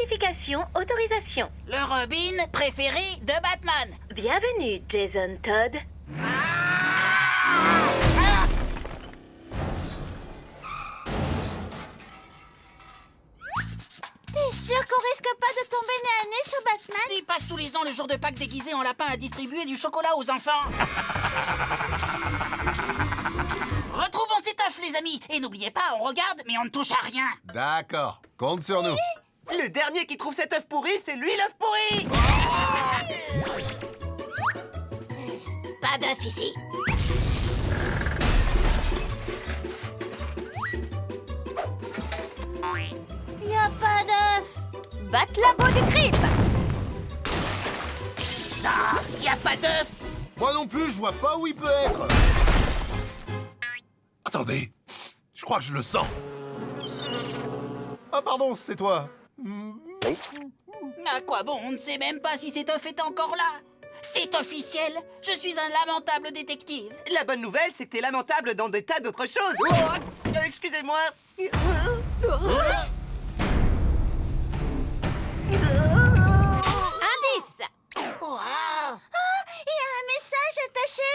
Identification, autorisation. Le Robin préféré de Batman. Bienvenue, Jason Todd. T'es sûr qu'on risque pas de tomber nez à nez sur Batman? Il passe tous les ans le jour de Pâques déguisé en lapin à distribuer du chocolat aux enfants. Retrouvons cet œuf, les amis. Et n'oubliez pas, on regarde, mais on ne touche à rien. D'accord, compte sur nous. Le dernier qui trouve cet œuf pourri, c'est lui l'œuf pourri! Pas d'œuf ici. Y a pas d'œuf. Batte la peau du crime. Ah, y a pas d'œuf! Moi non plus, je vois pas où il peut être. Attendez, je crois que je le sens. Ah pardon, c'est toi. À quoi bon? On ne sait même pas si cet œuf est encore là. C'est officiel. Je suis un lamentable détective. La bonne nouvelle, c'est que t'es lamentable dans des tas d'autres choses. Oh, excusez-moi. Indice. Wow. Y a un message attaché.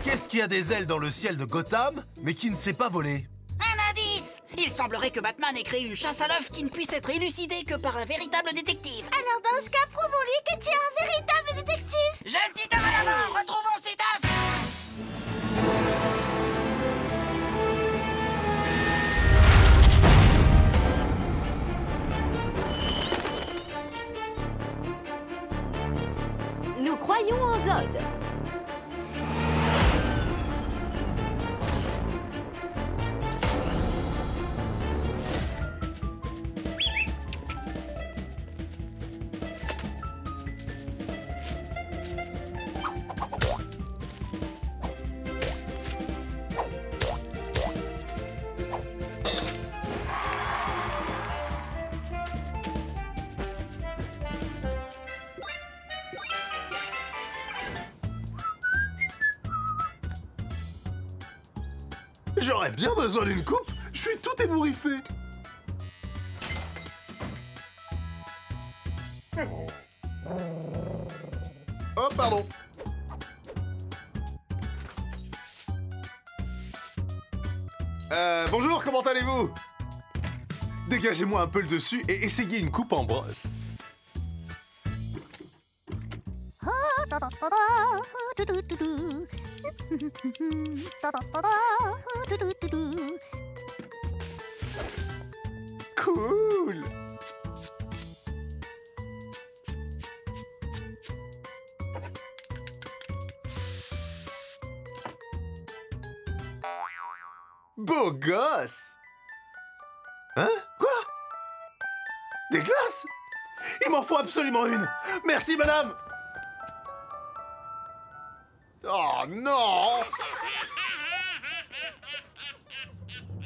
Qu'est-ce qui a des ailes dans le ciel de Gotham, mais qui ne sait pas voler? Un indice. Il semblerait que Batman ait créé une chasse à l'œuf qui ne puisse être élucidée que par un véritable détective. Alors dans ce cas, prouvons-lui que tu es un véritable détective. Jeune petit homme à l'avant, retrouvons cet œuf. Nous croyons en Zod. J'aurais bien besoin d'une coupe, je suis tout ébouriffé. Oh, pardon. Bonjour, comment allez-vous? Dégagez-moi un peu le dessus et essayez une coupe en brosse. Cool. Beau gosse. Hein? Quoi? Des glaces? Il m'en faut absolument une. Merci, madame. Oh non!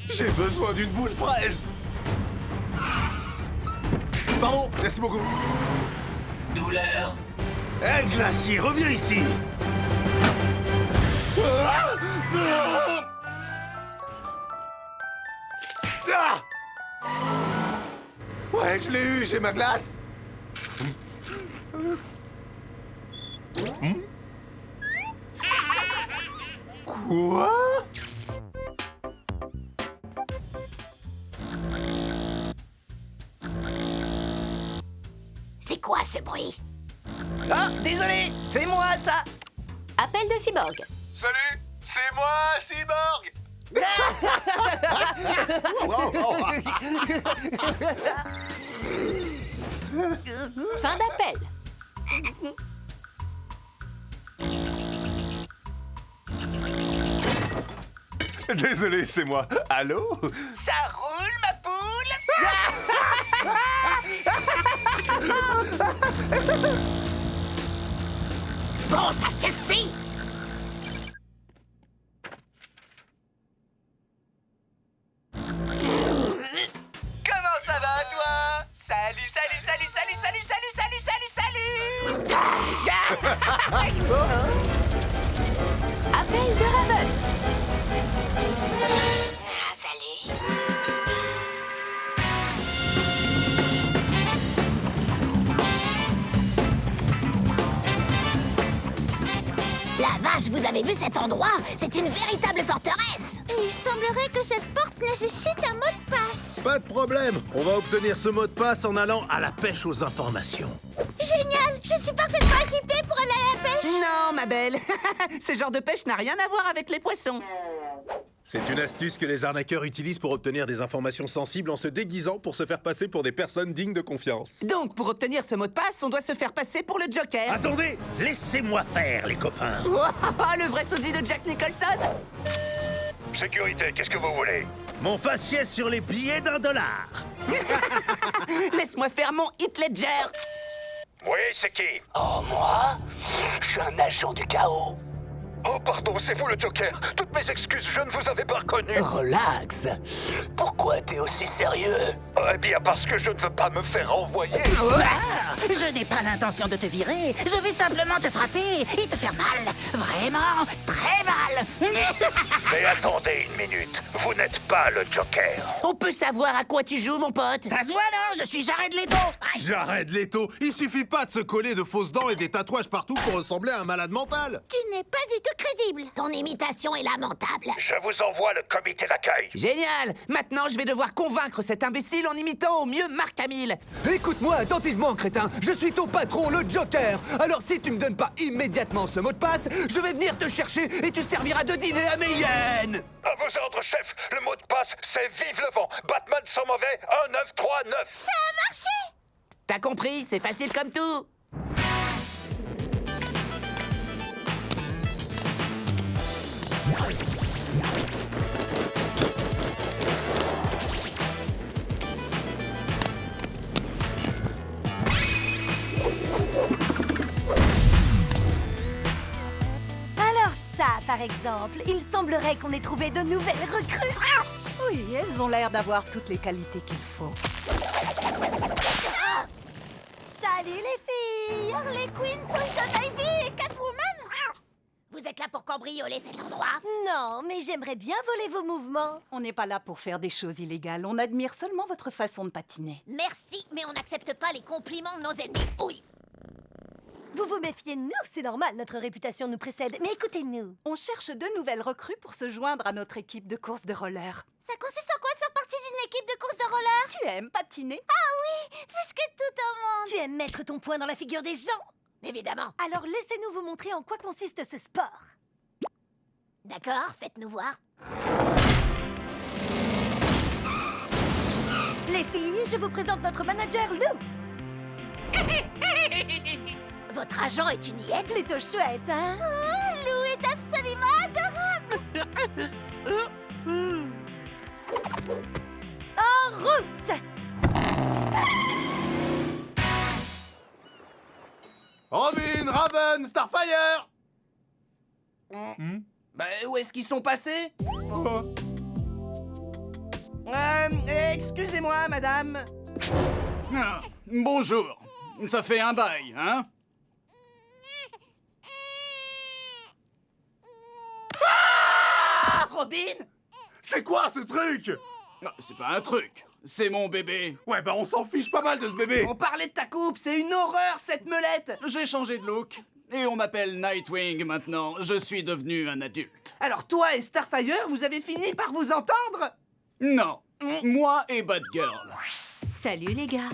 J'ai besoin d'une boule fraise. Pardon, merci beaucoup. Douleur. Hé, glacier, reviens ici. Ah! Ah! Ouais, je l'ai eu, j'ai ma glace. Quoi? C'est quoi ce bruit? Ah, désolé, c'est moi ça. Appel de Cyborg. Salut, c'est moi, Cyborg. Fin d'appel. Désolé, c'est moi. Allô? Ça roule, ma poule. Bon, ça suffit. Comment ça va, toi? Salut, salut, salut, salut, salut, salut, salut, salut, salut. Appel de Raven. Ah, salut. avez vu cet endroit? C'est une véritable forteresse. Et il semblerait que cette porte nécessite un mot de passe. Pas de problème. On va obtenir ce mot de passe en allant à la pêche aux informations. Génial, je suis parfaitement équipée pour aller à la pêche. Non, ma belle. Ce genre de pêche n'a rien à voir avec les poissons. C'est une astuce que les arnaqueurs utilisent pour obtenir des informations sensibles en se déguisant pour se faire passer pour des personnes dignes de confiance. Donc, pour obtenir ce mot de passe, on doit se faire passer pour le Joker. Attendez, laissez-moi faire, les copains. Wow, le vrai sosie de Jack Nicholson. Sécurité, qu'est-ce que vous voulez? Mon faciès sur les billets d'$1. Laisse-moi faire mon Heath Ledger. Oui, c'est qui? Oh, moi? Je suis un agent du chaos. Oh, pardon, c'est vous le Joker. Toutes mes excuses, je ne vous avais pas reconnu. Relax. Pourquoi t'es aussi sérieux? Eh bien, parce que je ne veux pas me faire renvoyer. Je n'ai pas l'intention de te virer. Je vais simplement te frapper et te faire mal. Vraiment, très mal. Mais attendez une minute, vous n'êtes pas le Joker. On peut savoir à quoi tu joues, mon pote? Ça se voit, non? Je suis Jared Leto. Aïe. Jared Leto, il suffit pas de se coller de fausses dents et des tatouages partout pour ressembler à un malade mental. Tu n'es pas du tout crédible. Ton imitation est lamentable. Je vous envoie le comité d'accueil. Génial. Maintenant, je vais devoir convaincre cet imbécile en imitant au mieux Marc Hamill. Écoute-moi attentivement, crétin. Je suis ton patron, le Joker. Alors si tu me donnes pas immédiatement ce mot de passe, je vais venir te chercher et tu serviras de dîner à mes hyènes. À vos ordres, chef. Le mot de passe, c'est Vive le vent. Batman sans mauvais, 1939. Ça a marché. T'as compris? C'est facile comme tout. Alors ça, par exemple, il semblerait qu'on ait trouvé de nouvelles recrues. Oui, elles ont l'air d'avoir toutes les qualités qu'il faut. Salut les filles! Harley Quinn, Poison Ivy et Catwoman. Vous êtes là pour cambrioler cet endroit? Non, mais j'aimerais bien voler vos mouvements. On n'est pas là pour faire des choses illégales. On admire seulement votre façon de patiner. Merci, mais on n'accepte pas les compliments de nos ennemis. Oui. Vous vous méfiez de nous, c'est normal, notre réputation nous précède. Mais écoutez-nous. On cherche de nouvelles recrues pour se joindre à notre équipe de course de roller. Ça consiste en quoi de faire partie d'une équipe de course de roller? Tu aimes patiner? Ah oui, plus que tout au monde. Tu aimes mettre ton poing dans la figure des gens. Évidemment. Alors laissez-nous vous montrer en quoi consiste ce sport. D'accord, faites-nous voir. Les filles, je vous présente notre manager Lou. Votre agent est une hyène? Plutôt chouette, hein? Oh, Lou est absolument adorable. En route! Robin, Raven, Starfire. Bah, où est-ce qu'ils sont passés? Excusez-moi, madame. Ah, bonjour. Ça fait un bail, hein? Ah, Robin! C'est quoi ce truc? Non, c'est pas un truc. C'est mon bébé. Ouais, bah on s'en fiche pas mal de ce bébé. On parlait de ta coupe, c'est une horreur cette meulette! J'ai changé de look. Et on m'appelle Nightwing maintenant. Je suis devenu un adulte. Alors toi et Starfire, vous avez fini par vous entendre? Non. Moi et Batgirl. Salut les gars.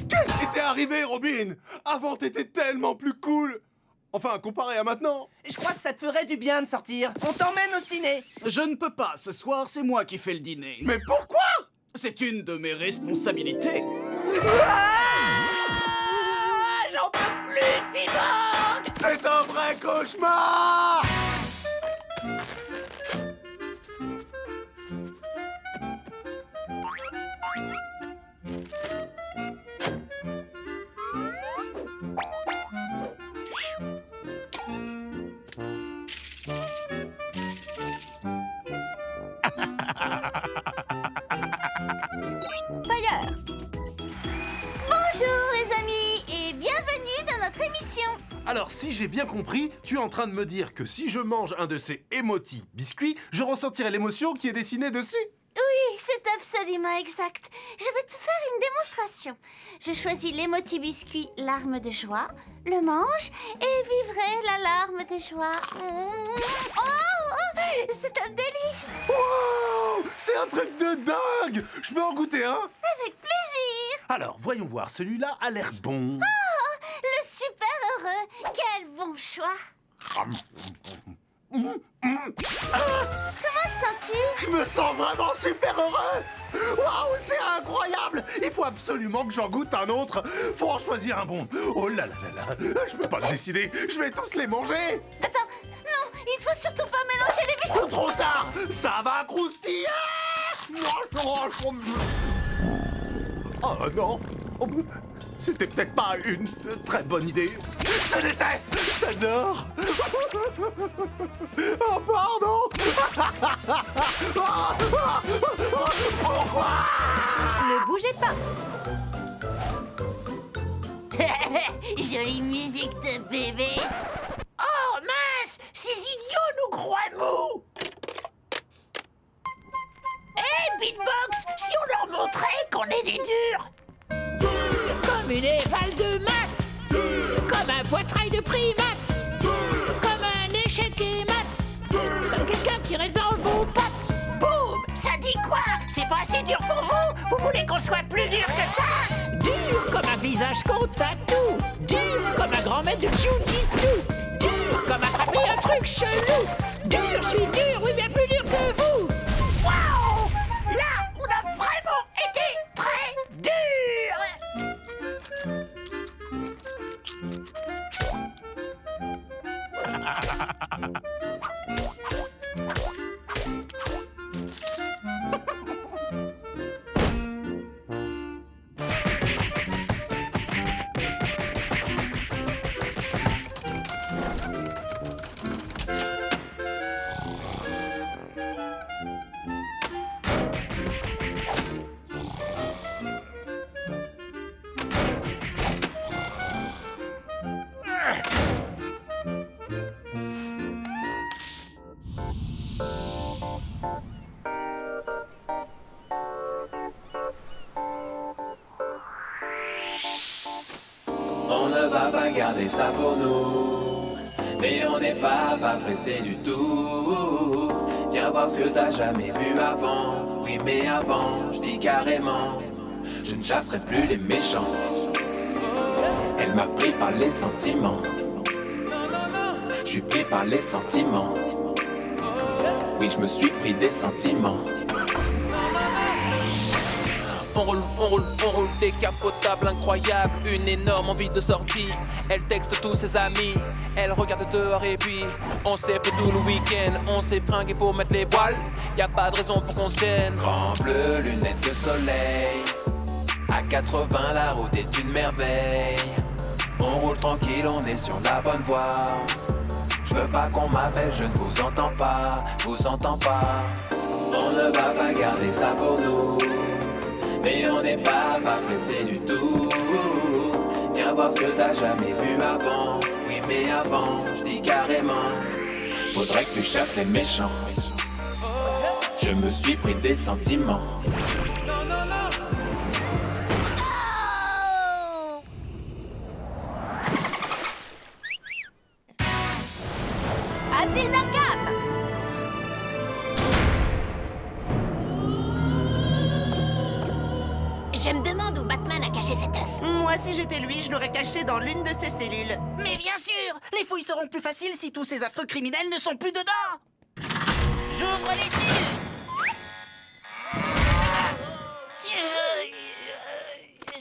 Qu'est-ce qui t'est arrivé, Robin? Avant, t'étais tellement plus cool. Enfin, comparé à maintenant. Je crois que ça te ferait du bien de sortir. On t'emmène au ciné. Je ne peux pas. Ce soir, c'est moi qui fais le dîner. Mais pourquoi? C'est une de mes responsabilités. Ah, j'en peux plus, Cyborg! C'est un vrai cauchemar. Fire! Bonjour les amis et bienvenue dans notre émission. Alors, si j'ai bien compris, tu es en train de me dire que si je mange un de ces émotis biscuits, je ressentirai l'émotion qui est dessinée dessus? Oui, c'est absolument exact. Je vais te faire une démonstration. Je choisis l'émoti biscuit larme de joie, le mange et vivrai la larme de joie. Oh, c'est un délice. Wow! C'est un truc de dingue! Je peux en goûter un? Avec plaisir. Alors, voyons voir, celui-là a l'air bon. Oh, le super heureux. Quel bon choix. Comment te sens-tu? Je me sens vraiment super heureux! Waouh, c'est incroyable! Il faut absolument que j'en goûte un autre. Faut en choisir un bon. Oh là là là là, je peux pas me décider. Je vais tous les manger. Attends, non, il faut surtout pas mélanger les biscuits. Oh, trop tard! Ça va croustiller! Oh non! C'était peut-être pas une très bonne idée. Je te déteste! Je t'adore! Oh, pardon! Pourquoi? Ne bougez pas. Jolie musique de bébé. Oh mince, ces idiots nous croient mous. Hé, Beatbox, si on leur montrait qu'on est des durs. Durs comme une éval de maths. Durs comme un poitrail de primate. Durs comme un échec et maths. Comme quelqu'un qui reste dans vos pattes. Boum, ça dit quoi? C'est pas assez dur pour vous? Vous voulez qu'on soit plus dur que ça? Dur comme un visage qu'on tatoue. Dur comme un grand maître de jiu-jitsu. Dur comme attraper un truc chelou. Dur, je suis dur, oui, bien plus dur que vous. Waouh! Là, on a vraiment été très dur. On ne va pas garder ça pour nous, mais on n'est pas pressé du tout. Viens voir ce que t'as jamais vu avant. Oui, mais avant, je dis carrément, je ne chasserai plus les méchants. Elle m'a pris par les sentiments. Je suis pris par les sentiments. Oui, je me suis pris des sentiments. On roule, décapotable, incroyable, une énorme envie de sortie. Elle texte tous ses amis, elle regarde dehors et puis on s'est pris tout le week-end, on s'est fringué pour mettre les voiles. Y a pas de raison pour qu'on se gêne. Grand bleu, lunettes de soleil, à 80 la route est une merveille. On roule tranquille, on est sur la bonne voie. Je veux pas qu'on m'appelle, je ne vous entends pas, vous entends pas. On ne va pas garder ça pour nous, mais on n'est pas pressé du tout. Viens voir ce que t'as jamais vu avant. Oui, mais avant, je dis carrément, faudrait que tu chasses les méchants. Je me suis pris des sentiments. Asile d'Arkham. Je me demande où Batman a caché cet œuf. Moi, si j'étais lui, je l'aurais caché dans l'une de ses cellules. Mais bien sûr, les fouilles seront plus faciles si tous ces affreux criminels ne sont plus dedans. J'ouvre les cellules.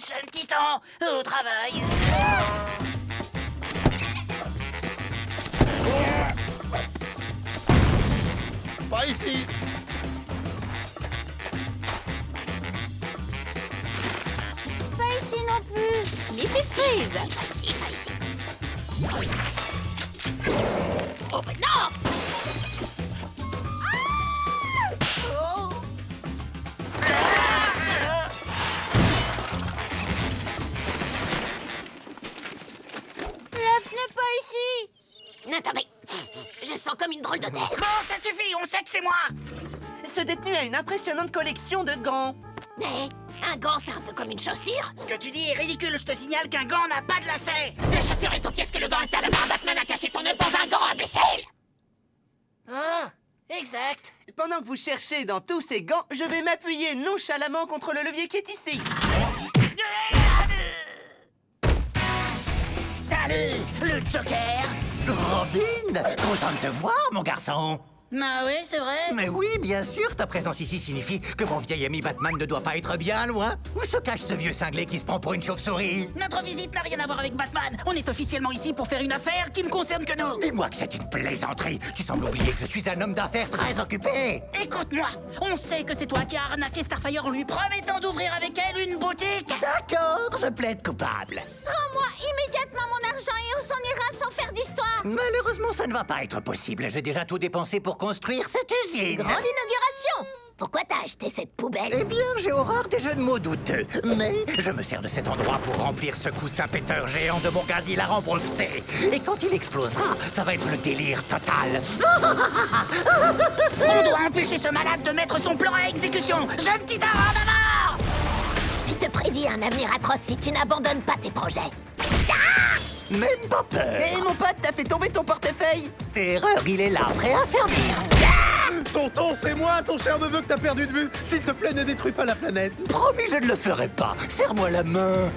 Jeune titan, au travail. Pas ici. Pas ici non plus. Mrs. Freeze. Pas ici, pas ici. Oh, mais non! L'œuf n'est pas ici. chez moi. Ce détenu a une impressionnante collection de gants. Mais un gant, c'est un peu comme une chaussure. Ce que tu dis est ridicule, je te signale qu'un gant n'a pas de lacet. La chaussure est aux pièces que le gant est à la main. Batman a caché ton œuf dans un gant, imbécile. Ah, exact. Pendant que vous cherchez dans tous ces gants, je vais m'appuyer nonchalamment contre le levier qui est ici. Salut, le Joker. Robin, content de te voir, mon garçon. Ah oui, c'est vrai. Mais oui, bien sûr, ta présence ici signifie que mon vieil ami Batman ne doit pas être bien loin. Où se cache ce vieux cinglé qui se prend pour une chauve-souris? Notre visite n'a rien à voir avec Batman. On est officiellement ici pour faire une affaire qui ne concerne que nous. Dis-moi que c'est une plaisanterie. Tu sembles oublier que je suis un homme d'affaires très occupé. Écoute-moi, on sait que c'est toi qui as arnaqué Starfire en lui promettant d'ouvrir avec elle une boutique. D'accord, je plaide coupable. Rends-moi immédiatement mon argent et on s'en ira sans faire d'histoire. Malheureusement, ça ne va pas être possible. J'ai déjà tout dépensé pour construire cette usine. Grande inauguration. Pourquoi t'as acheté cette poubelle? Eh bien, j'ai horreur des jeux de mots douteux. Mais je me sers de cet endroit pour remplir ce coussin péteur géant de mon gaz hilarant breveté. Et quand il explosera, ça va être le délire total. On doit empêcher ce malade de mettre son plan à exécution. Jeune titan, en avant! Je te prédis un avenir atroce si tu n'abandonnes pas tes projets. Même pas peur. Hé, mon pote, t'as fait tomber ton portefeuille. Erreur, il est là, prêt à servir. Tonton, c'est moi, ton cher neveu que t'as perdu de vue. S'il te plaît, ne détruis pas la planète. Promis, je ne le ferai pas. Serre-moi la main.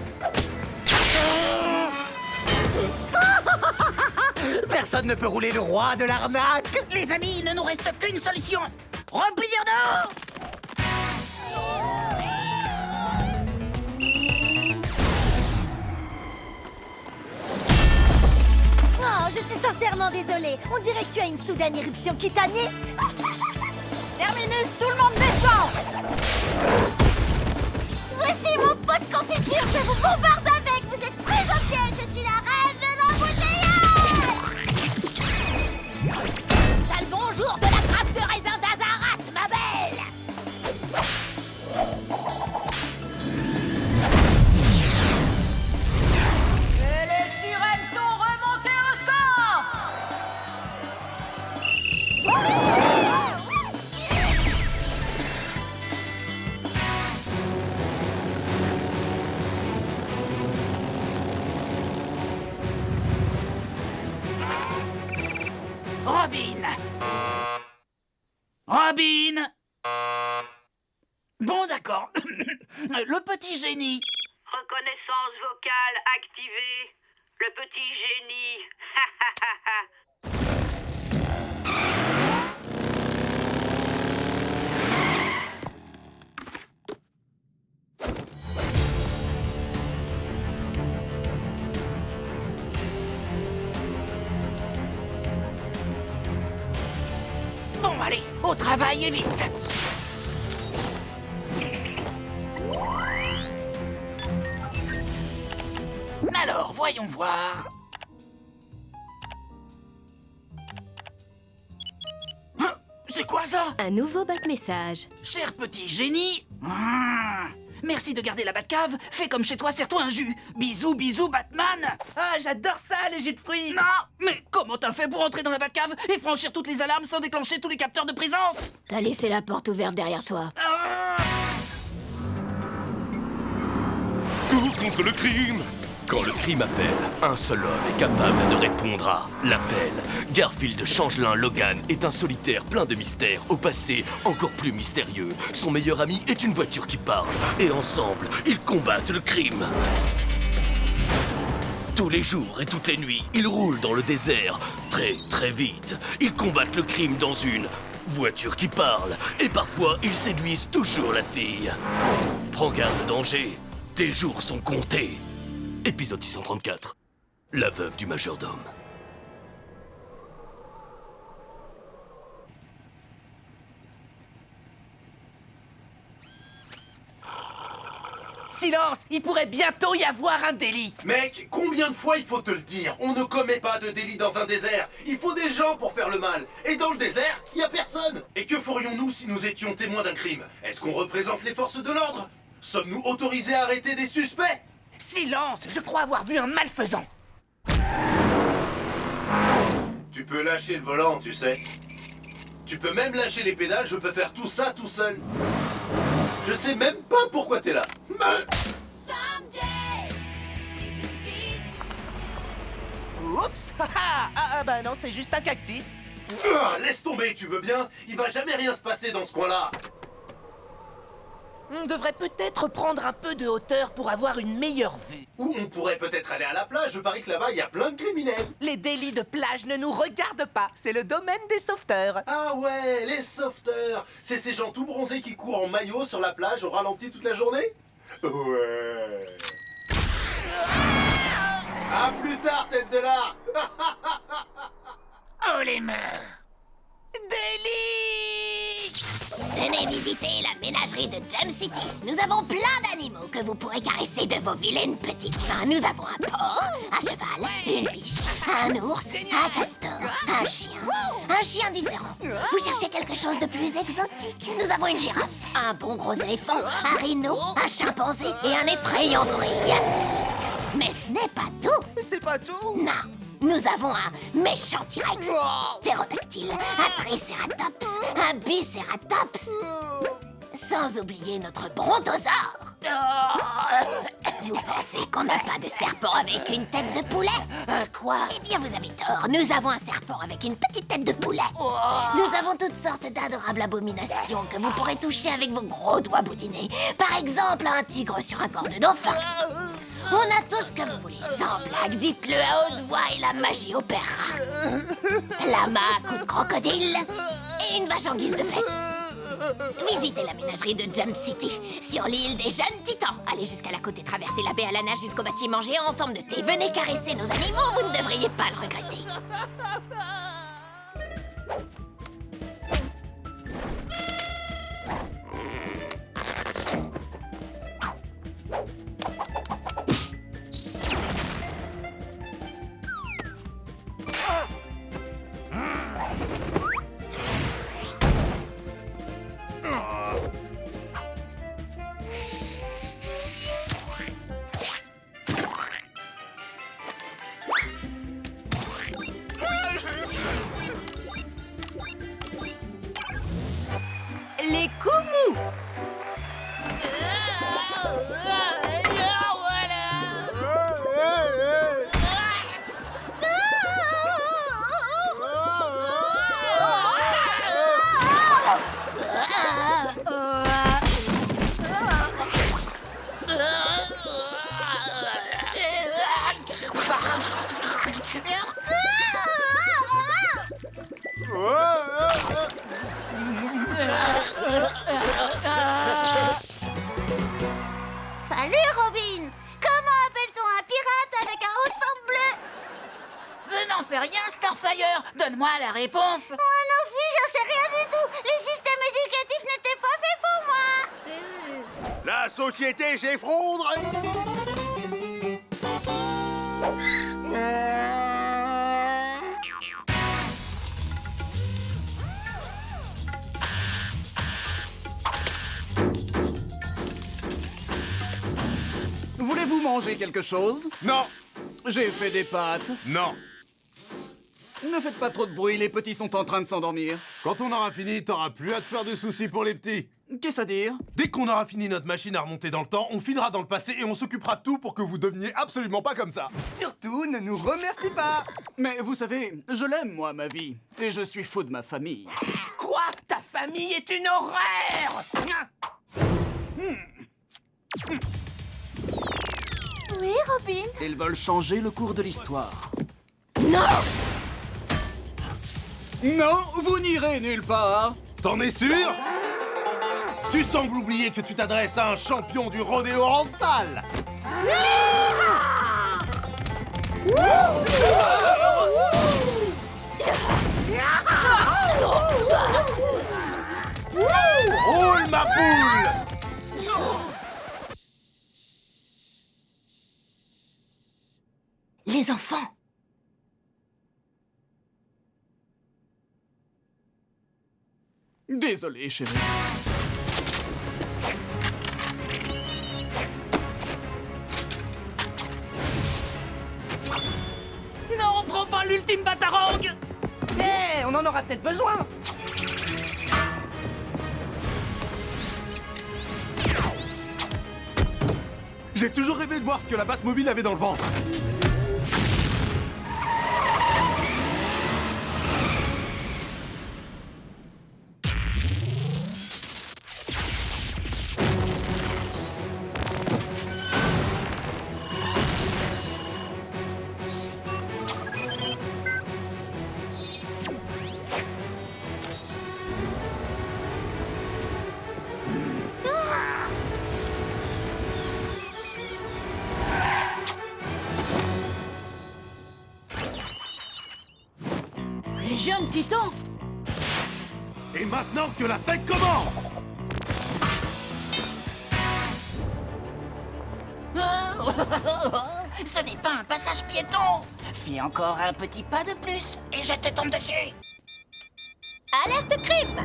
Personne ne peut rouler le roi de l'arnaque. Les amis, il ne nous reste qu'une solution. Replions-nous! Oh, je suis sincèrement désolée. On dirait que tu as une soudaine éruption cutanée. Terminus, tout le monde descend. Voici mon pot de confiture, je vous bombarde avec. Vous êtes pris au piège, je suis la reine de l'embouteillage. T'as le bonjour de la grappe de raisin d'Azarat, ma belle. Et les sirènes sont remontées au score. Robin! Bon, d'accord. Le petit génie. Reconnaissance vocale activée. Le petit génie. Bon, allez, au travail et vite. Alors, voyons voir. Hein, c'est quoi ça? Un nouveau message. Cher petit génie. Merci de garder la Batcave. Fais comme chez toi, serre-toi un jus. Bisous, bisous, Batman. Ah, j'adore ça, les jus de fruits. Non, mais comment t'as fait pour entrer dans la Batcave et franchir toutes les alarmes sans déclencher tous les capteurs de présence? T'as laissé la porte ouverte derrière toi. Coup contre le crime! Quand le crime appelle, un seul homme est capable de répondre à l'appel. Garfield Changelin Logan est un solitaire plein de mystères, au passé encore plus mystérieux. Son meilleur ami est une voiture qui parle, et ensemble, ils combattent le crime. Tous les jours et toutes les nuits, ils roulent dans le désert, très très vite. Ils combattent le crime dans une voiture qui parle, et parfois ils séduisent toujours la fille. Prends garde, danger, tes jours sont comptés. Épisode 634. La veuve du majordome. Silence, il pourrait bientôt y avoir un délit. Mec, combien de fois il faut te le dire? On ne commet pas de délit dans un désert. Il faut des gens pour faire le mal. Et dans le désert, il y a personne. Et que ferions-nous si nous étions témoins d'un crime? Est-ce qu'on représente les forces de l'ordre? Sommes-nous autorisés à arrêter des suspects? Silence, je crois avoir vu un malfaisant. Tu peux lâcher le volant, tu sais. Tu peux même lâcher les pédales, je peux faire tout ça tout seul. Je sais même pas pourquoi t'es là. Oups. Bah non, c'est juste un cactus. Laisse tomber, tu veux bien? Il va jamais rien se passer dans ce coin-là. On devrait peut-être prendre un peu de hauteur pour avoir une meilleure vue. Ou on pourrait peut-être aller à la plage, je parie que là-bas, il y a plein de criminels. Les délits de plage ne nous regardent pas, c'est le domaine des sauveteurs. Ah ouais, les sauveteurs. C'est ces gens tout bronzés qui courent en maillot sur la plage au ralenti toute la journée? Ouais. À plus tard, tête de lard. Oh les mains! Délice! Venez visiter la ménagerie de Jump City. Nous avons plein d'animaux que vous pourrez caresser de vos vilaines petites mains. Nous avons un porc, un cheval, une biche, un ours, un castor, un chien différent. Vous cherchez quelque chose de plus exotique? Nous avons une girafe, un bon gros éléphant, un rhino, un chimpanzé et un effrayant gorille. Mais ce n'est pas tout. C'est pas tout? Non. Nous avons un méchant T-Rex, ptérodactyle, un tricératops, un bicératops. Sans oublier notre brontosaure. Vous pensez qu'on n'a pas de serpent avec une tête de poulet? Quoi? Eh bien, vous avez tort. Nous avons un serpent avec une petite tête de poulet. Nous avons toutes sortes d'adorables abominations que vous pourrez toucher avec vos gros doigts boudinés. Par exemple, un tigre sur un corps de dauphin. On a tout ce que vous voulez. Sans blague, dites-le à haute voix et la magie opérera. Lama à coups de crocodile et une vache en guise de fesse. Visitez la ménagerie de Jump City, sur l'île des jeunes titans. Allez jusqu'à la côte et traversez la baie à la nage jusqu'au bâtiment géant en forme de T. Venez caresser nos animaux, vous ne devriez pas le regretter. Les Kumu. Salut Robin! Comment appelle-t-on un pirate avec un haut de forme bleu? Je n'en sais rien, Starfire. Donne-moi la réponse. Moi non plus, j'en sais rien du tout. Les systèmes éducatifs n'étaient pas faits pour moi. La société s'effondre. Voulez-vous manger quelque chose? Non. J'ai fait des pâtes. Non. Ne faites pas trop de bruit, les petits sont en train de s'endormir. Quand on aura fini, t'auras plus à te faire de soucis pour les petits. Qu'est-ce à dire? Dès qu'on aura fini notre machine à remonter dans le temps, on filera dans le passé et on s'occupera de tout pour que vous deveniez absolument pas comme ça. Surtout, ne nous remercie pas. Mais vous savez, je l'aime, moi, ma vie. Et je suis fou de ma famille. Quoi? Ta famille est une horreur. Oui, Robin? Ils veulent changer le cours de l'histoire. Non! Non, vous n'irez nulle part. T'en es sûr? Tu sembles oublier que tu t'adresses à un champion du rodéo en salle. Roule, ma poule! Les enfants! Désolé, chérie. Non, prends pas l'ultime batarang. On en aura peut-être besoin. J'ai toujours rêvé de voir ce que la Batmobile avait dans le ventre. Les jeunes titans. Et maintenant que la fête commence! Ce n'est pas un passage piéton. Fais encore un petit pas de plus et je te tombe dessus. Alerte crime!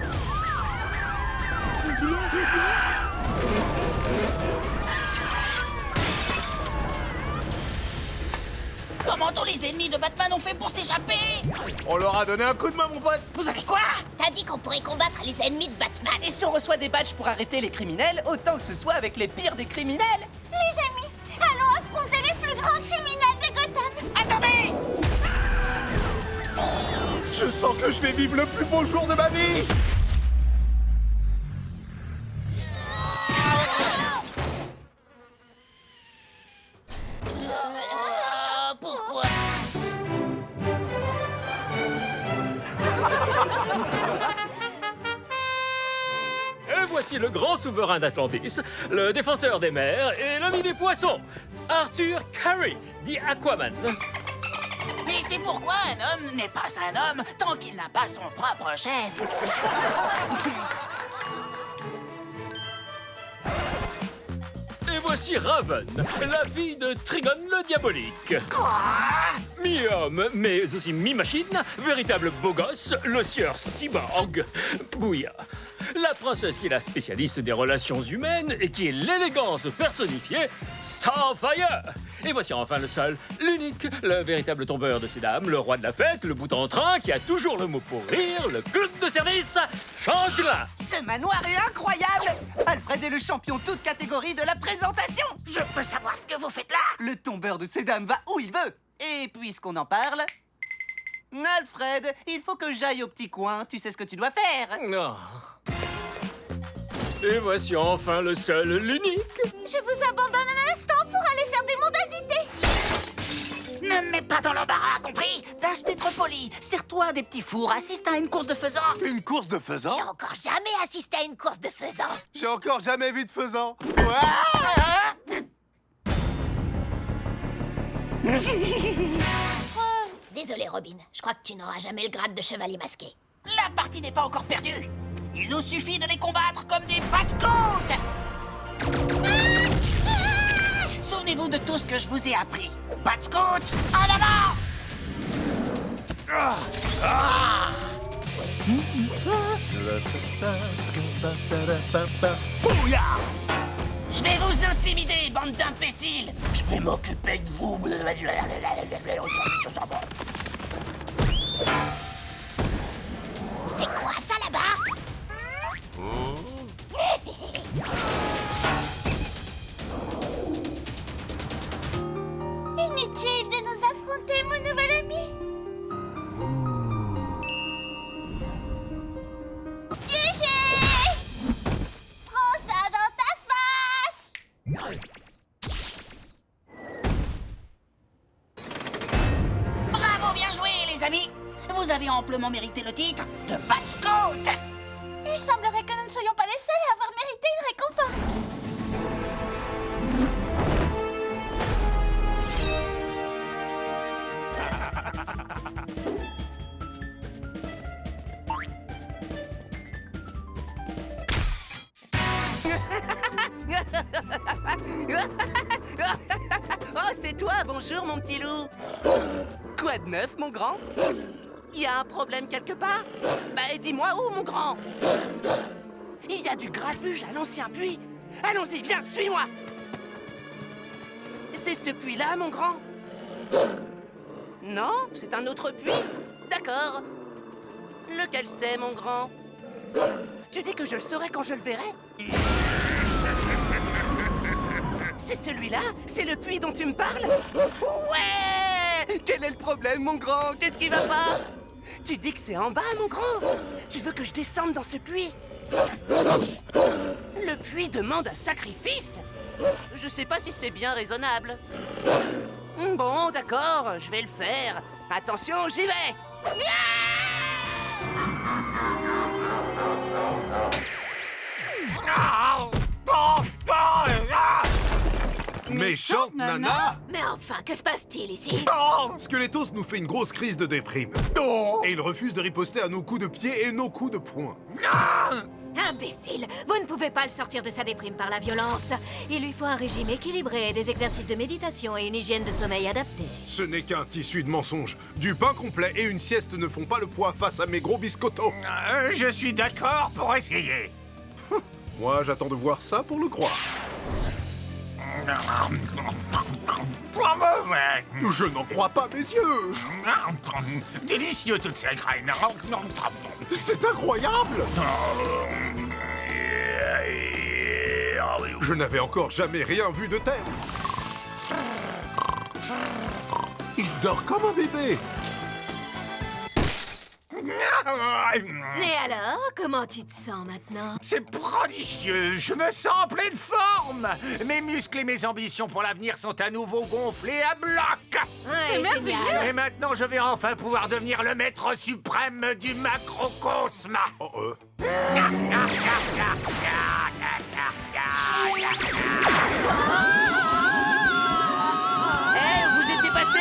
Comment tous les ennemis de Batman ont fait pour s'échapper? On leur a donné un coup de main, mon pote! Vous savez quoi? T'as dit qu'on pourrait combattre les ennemis de Batman. Et si on reçoit des badges pour arrêter les criminels, autant que ce soit avec les pires des criminels. Les amis, allons affronter les plus grands criminels de Gotham. Attendez! Je sens que je vais vivre le plus beau jour de ma vie! Pourquoi? Et voici le grand souverain d'Atlantis, le défenseur des mers et l'ami des poissons, Arthur Curry, dit Aquaman. Et c'est pourquoi un homme n'est pas un homme tant qu'il n'a pas son propre chef. Et voici Raven, la fille de Trigon le diabolique. Mi-homme, mais aussi mi-machine, véritable beau gosse, le sieur cyborg. Bouya, la princesse qui est la spécialiste des relations humaines et qui est l'élégance personnifiée, Starfire. Et voici enfin le seul, l'unique, le véritable tombeur de ces dames, le roi de la fête, le bout en train qui a toujours le mot pour rire, le clown de service, Changelin. Ce manoir est incroyable! Alfred est le champion toute catégorie de la présentation! Je peux savoir ce que vous faites là? Le tombeur de ces dames va où il veut! Et puisqu'on en parle... Alfred, il faut que j'aille au petit coin, tu sais ce que tu dois faire! Oh. Et voici enfin le seul, l'unique. Je vous abandonne un instant pour aller faire des mondanités. Ne me mets pas dans l'embarras, compris? Tâche d'être poli. Serre-toi des petits fours, assiste à une course de faisan. Une course de faisan? J'ai encore jamais assisté à une course de faisan. J'ai encore jamais vu de faisan. Désolé Robin, je crois que tu n'auras jamais le grade de chevalier masqué. La partie n'est pas encore perdue. Il nous suffit de les combattre comme des Bat-Scouts. Souvenez-vous de tout ce que je vous ai appris. Bat-Scouts, en avant! Bouya! Je vais vous intimider, bande d'imbéciles. Je vais m'occuper de vous. C'est quoi ça là-bas? Inutile de nous affronter, mon nouvel ami. Piégé! Prends ça dans ta face! Bravo, bien joué, les amis. Vous avez amplement mérité le titre de Bat-Scout. Il semblerait que nous ne soyons pas les seuls à avoir mérité une récompense. Oh, c'est toi, bonjour mon petit loup. Quoi de neuf, mon grand? Il y a un problème quelque part? Bah, dis-moi où, mon grand? Il y a du grabuge à l'ancien puits. Allons-y, viens, suis-moi. C'est ce puits-là, mon grand? Non, c'est un autre puits? D'accord. Lequel c'est, mon grand? Tu dis que je le saurai quand je le verrai? C'est celui-là? C'est le puits dont tu me parles? Ouais! Quel est le problème, mon grand? Qu'est-ce qui va pas? Tu dis que c'est en bas, mon grand? Tu veux que je descende dans ce puits? Le puits demande un sacrifice? Je sais pas si c'est bien raisonnable. Bon, d'accord, je vais le faire. Attention, j'y vais! Méchante nana! Mais enfin, que se passe-t-il ici? Squeletos nous fait une grosse crise de déprime. Et il refuse de riposter à nos coups de pied et nos coups de poing. Imbécile! Vous ne pouvez pas le sortir de sa déprime par la violence. Il lui faut un régime équilibré, des exercices de méditation et une hygiène de sommeil adaptée. Ce n'est qu'un tissu de mensonges. Du pain complet et une sieste ne font pas le poids face à mes gros biscottos. Je suis d'accord pour essayer. Moi, j'attends de voir ça pour le croire. Pas mauvais. Je n'en crois pas mes yeux. Délicieux toutes ces graines. C'est incroyable. Je n'avais encore jamais rien vu de tel. Il dort comme un bébé. Et alors, comment tu te sens maintenant? C'est prodigieux, je me sens en pleine forme. Mes muscles et mes ambitions pour l'avenir sont à nouveau gonflés à bloc. C'est génial. Et maintenant, je vais enfin pouvoir devenir le maître suprême du macrocosme. Vous étiez passé?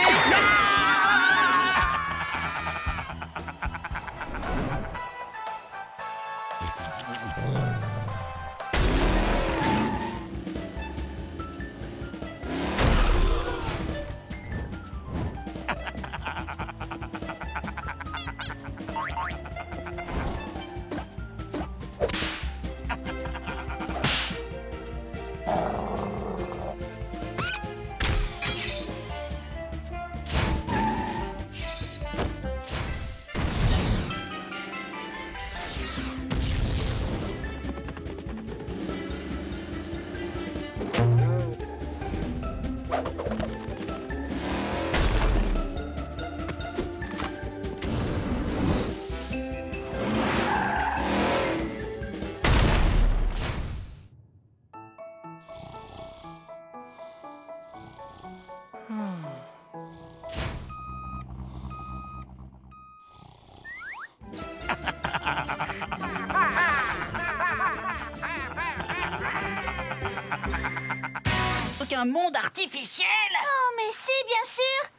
Un monde artificiel? Oh, mais si, bien sûr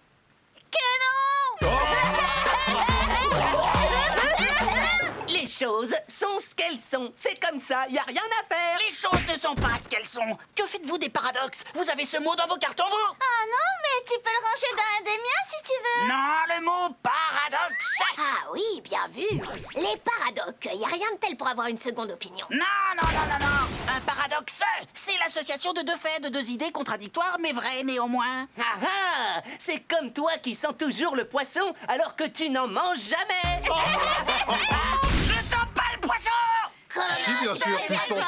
que non. Les choses sont ce qu'elles sont. C'est comme ça, y a rien à faire. Les choses ne sont pas ce qu'elles sont. Que faites-vous des paradoxes? Vous avez ce mot dans vos cartons, vous? Ah non, mais tu peux le ranger dans un des miens si tu veux. Non, le mot paradoxe. Ah oui, bien vu. Les paradoxes, y a rien de tel pour avoir une seconde opinion. Non. Un paradoxe, c'est l'association de deux faits, de deux idées contradictoires, mais vraies néanmoins. Ah ah! C'est comme toi qui sens toujours le poisson alors que tu n'en manges jamais. Je sens pas le poisson! Si, bien sûr, tu sens.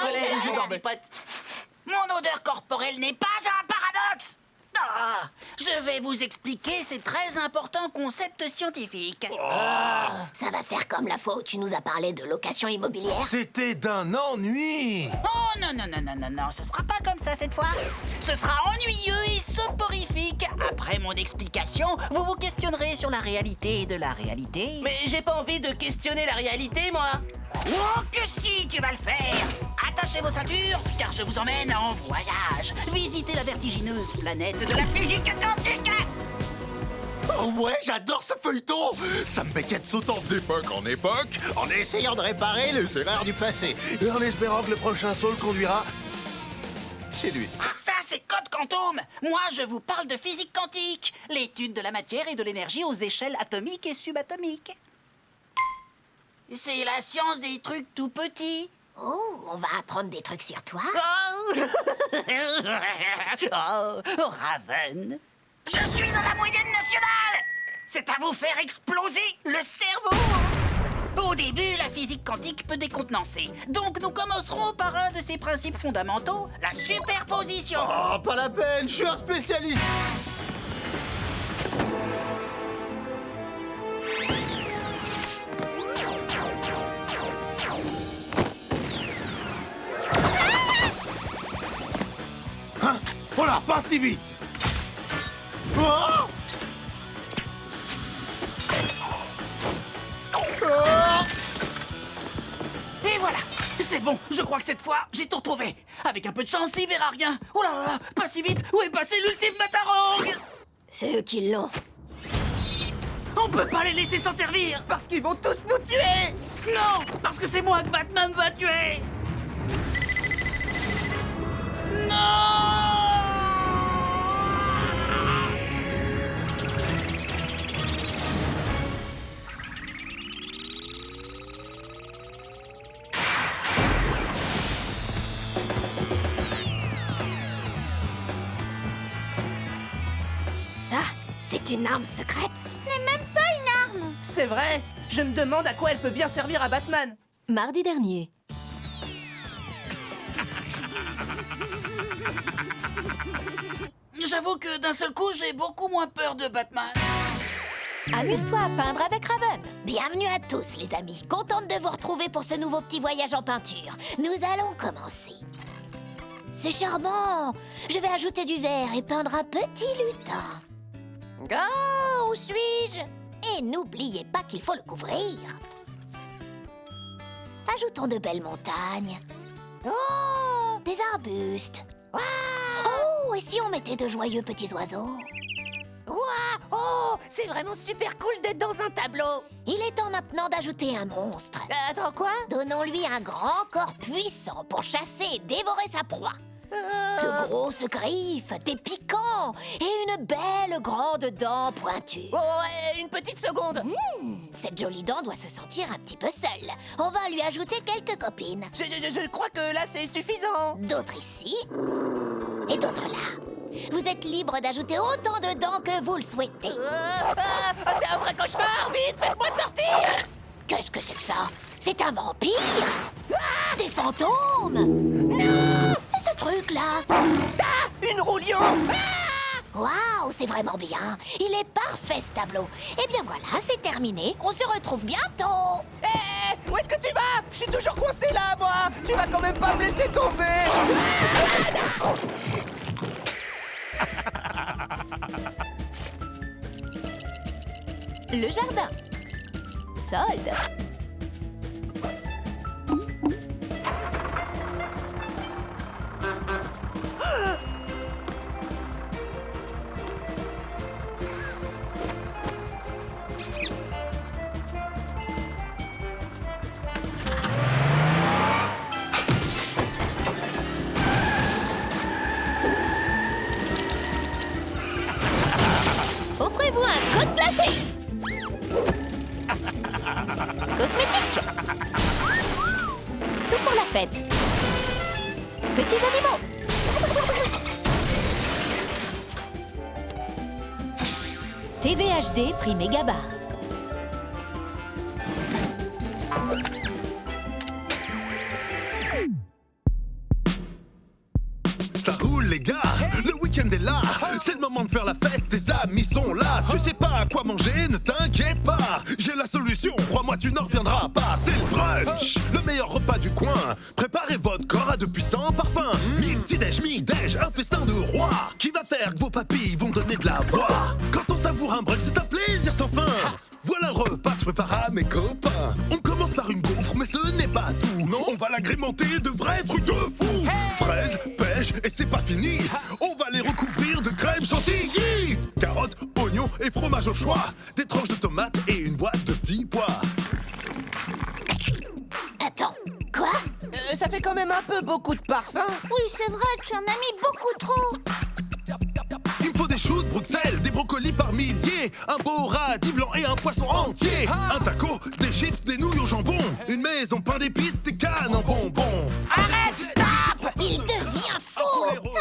Mon odeur corporelle n'est pas un paradoxe! Ah, je vais vous expliquer ces très importants concepts scientifiques. Ça va faire comme la fois où tu nous as parlé de location immobilière. C'était d'un ennui. Oh non, ce sera pas comme ça cette fois. Ce sera ennuyeux et soporifique. Après mon explication, vous vous questionnerez sur la réalité de la réalité. Mais j'ai pas envie de questionner la réalité, moi. Oh que si, tu vas le faire. Attachez vos ceintures, car je vous emmène en voyage. Visitez la vertigineuse planète de la physique quantique. Oh ouais, j'adore ce feuilleton. Ça me béquette sautant d'époque en époque, en essayant de réparer les erreurs du passé, et en espérant que le prochain saut le conduira chez lui. Ça, c'est Code Quantum. Moi, je vous parle de physique quantique, l'étude de la matière et de l'énergie aux échelles atomiques et subatomiques. C'est la science des trucs tout petits. Oh, on va apprendre des trucs sur toi. Oh, Raven. Je suis dans la moyenne nationale. C'est à vous faire exploser le cerveau. Au début, la physique quantique peut décontenancer. Donc nous commencerons par un de ses principes fondamentaux, la superposition. Oh, pas la peine, je suis un spécialiste. Hein? Oh là, pas si vite. Oh! Et voilà, c'est bon, je crois que cette fois, j'ai tout retrouvé. Avec un peu de chance, il verra rien. Oh là là, pas si vite, où est passé l'ultime Matarang? C'est eux qui l'ont. On peut pas les laisser s'en servir. Parce qu'ils vont tous nous tuer. Non, parce que c'est moi que Batman va tuer. Non! Ça, c'est une arme secrète. Ce n'est même pas une arme. C'est vrai. Je me demande à quoi elle peut bien servir à Batman. Mardi dernier. J'avoue que d'un seul coup, j'ai beaucoup moins peur de Batman. Amuse-toi à peindre avec Raven. Bienvenue à tous, les amis. Contente de vous retrouver pour ce nouveau petit voyage en peinture. Nous allons commencer. C'est charmant. Je vais ajouter du vert et peindre un petit lutin. Go, où suis-je? Et n'oubliez pas qu'il faut le couvrir. Ajoutons de belles montagnes. Oh, des arbustes. Wow. Oh, et si on mettait de joyeux petits oiseaux? Wow. Oh, c'est vraiment super cool d'être dans un tableau. Il est temps maintenant d'ajouter un monstre. Attends, quoi? Donnons-lui un grand corps puissant pour chasser et dévorer sa proie. De grosses griffes, des piquants et une belle grande dent pointue. Oh, une petite seconde. Cette jolie dent doit se sentir un petit peu seule. On va lui ajouter quelques copines. Je crois que là, c'est suffisant. D'autres ici et d'autres là. Vous êtes libre d'ajouter autant de dents que vous le souhaitez. C'est un vrai cauchemar. Vite, faites-moi sortir. Qu'est-ce que c'est que ça? C'est un vampire. Des fantômes. Non. Ce truc-là. Une roue lion. Waouh, c'est vraiment bien. Il est parfait, ce tableau. Eh bien voilà, c'est terminé. On se retrouve bientôt. Où est-ce que tu vas? Je suis toujours coincé là, moi. Tu vas quand même pas me laisser tomber. Le jardin. Solde. Offrez-vous un code placé. Cosmétique. Tout pour la fête. Petits animaux. TVHD prix Mégabar. Ça roule les gars, le week-end est là. C'est le moment de faire la fête, tes amis sont là. Tu sais pas à quoi manger, ne t'inquiète pas. J'ai la solution, crois-moi tu n'en reviendras pas. C'est le brunch, le meilleur repas du coin. Préparez votre corps à de puissants parfums. Midi-déj, mi-déj, un festin de roi qui va faire que vos papilles vont donner de la voix. Quand on savoure un brunch, c'est un plaisir sans fin. Voilà le repas que je prépare à mes copains. On commence par une gaufre, mais ce n'est pas tout. Non, on va l'agrémenter de vrais trucs de fou. Fraises, pêche, et c'est pas fini. On va les recouvrir de crème chantilly. Carottes, oignons et fromage au choix. Des tranches de tomates et une boîte de petits pois. Attends, quoi? Ça fait quand même un peu beaucoup de parfum. Oui, c'est vrai, tu en as mis beaucoup trop. Il me faut des choux de Bruxelles, des brocolis par milliers, un beau radis blanc et un poisson entier. Un taco, des chips, des nouilles au jambon, une maison, pain d'épices, des cannes en bonbons. Arrête, stop! Il devient fou! Allô,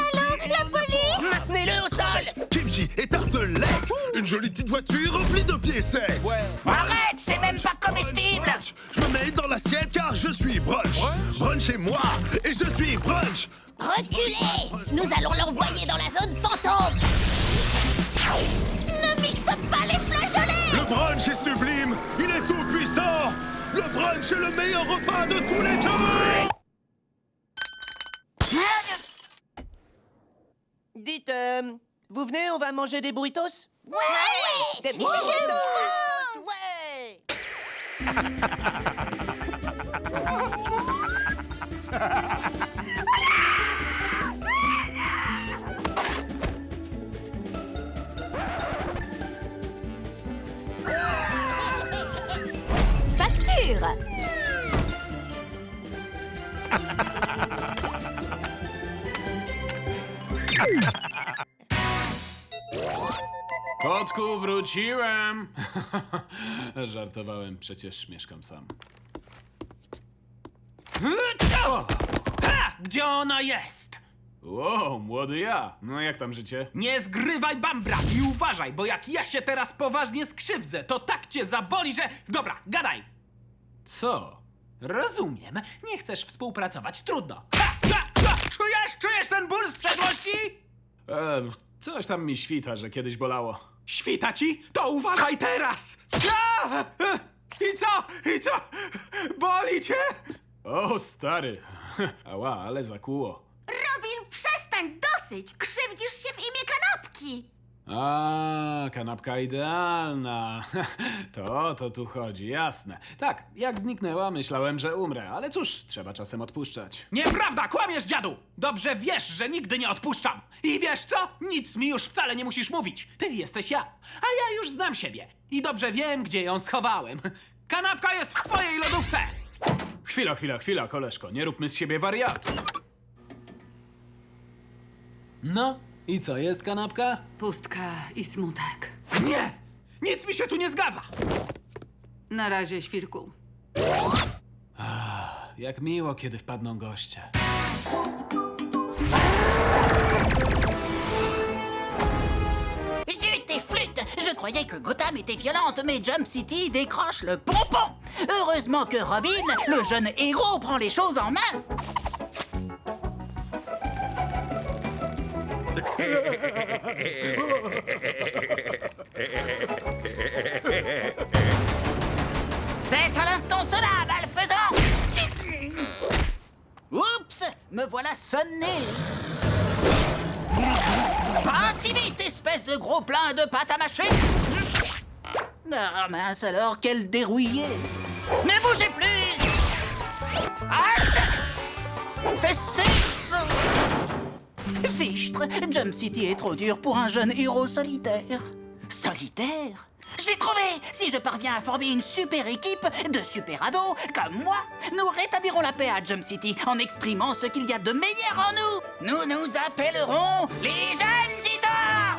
la police! Maintenez-le au sol! Kimchi et tartelettes, une jolie petite voiture remplie de pieds secs. Arrête, c'est même pas comestible! Je brunch. Reculez! Nous allons l'envoyer dans la zone fantôme! Ne mixe pas les flageolets! Le brunch est sublime. Il est tout puissant. Le brunch est le meilleur repas de tous les temps. Dites, vous venez, on va manger des burritos? Ouais! Des burritos! Ouais! Facture. Kotku, wróciłem! Żartowałem, przecież mieszkam sam. Ha! Gdzie ona jest? Wow, młody ja. No jak tam życie? Nie zgrywaj bambra i uważaj, bo jak ja się teraz poważnie skrzywdzę, to tak cię zaboli, że... Dobra, gadaj! Co? Rozumiem, nie chcesz współpracować, trudno. Czujesz ten ból z przeszłości? Coś tam mi świta, że kiedyś bolało. Świta ci? To uważaj teraz! I co? Boli cię? O, stary. Ała, ale zakuło. Robin, przestań, dosyć! Krzywdzisz się w imię kanapki! A, kanapka idealna. To o to tu chodzi, jasne. Tak, jak zniknęła, myślałem, że umrę, ale cóż, trzeba czasem odpuszczać. Nieprawda, kłamiesz, dziadu! Dobrze wiesz, że nigdy nie odpuszczam. I wiesz co? Nic mi już wcale nie musisz mówić. Ty jesteś ja, a ja już znam siebie. I dobrze wiem, gdzie ją schowałem. Kanapka jest w twojej lodówce! Chwila, koleżko, nie róbmy z siebie wariatów. No, i co, jest kanapka? Pustka i smutek. Nie! Nic mi się tu nie zgadza! Na razie, świrku. Jak miło, kiedy wpadną goście. Zut et flûte! Je croyais que Gotham était violente, mais Jump City décroche le pompon! Heureusement que Robin, le jeune héros, prend les choses en main! Cesse à l'instant cela, malfaisant! Oups! Me voilà sonné! Pas si vite, espèce de gros plein de pâte à mâcher! Ah mince alors, quel dérouillé! Ne bougez plus! Cessez! Fichtre, Jump City est trop dur pour un jeune héros solitaire. Solitaire? J'ai trouvé! Si je parviens à former une super équipe de super ados comme moi, nous rétablirons la paix à Jump City en exprimant ce qu'il y a de meilleur en nous. Nous nous appellerons les jeunes titans!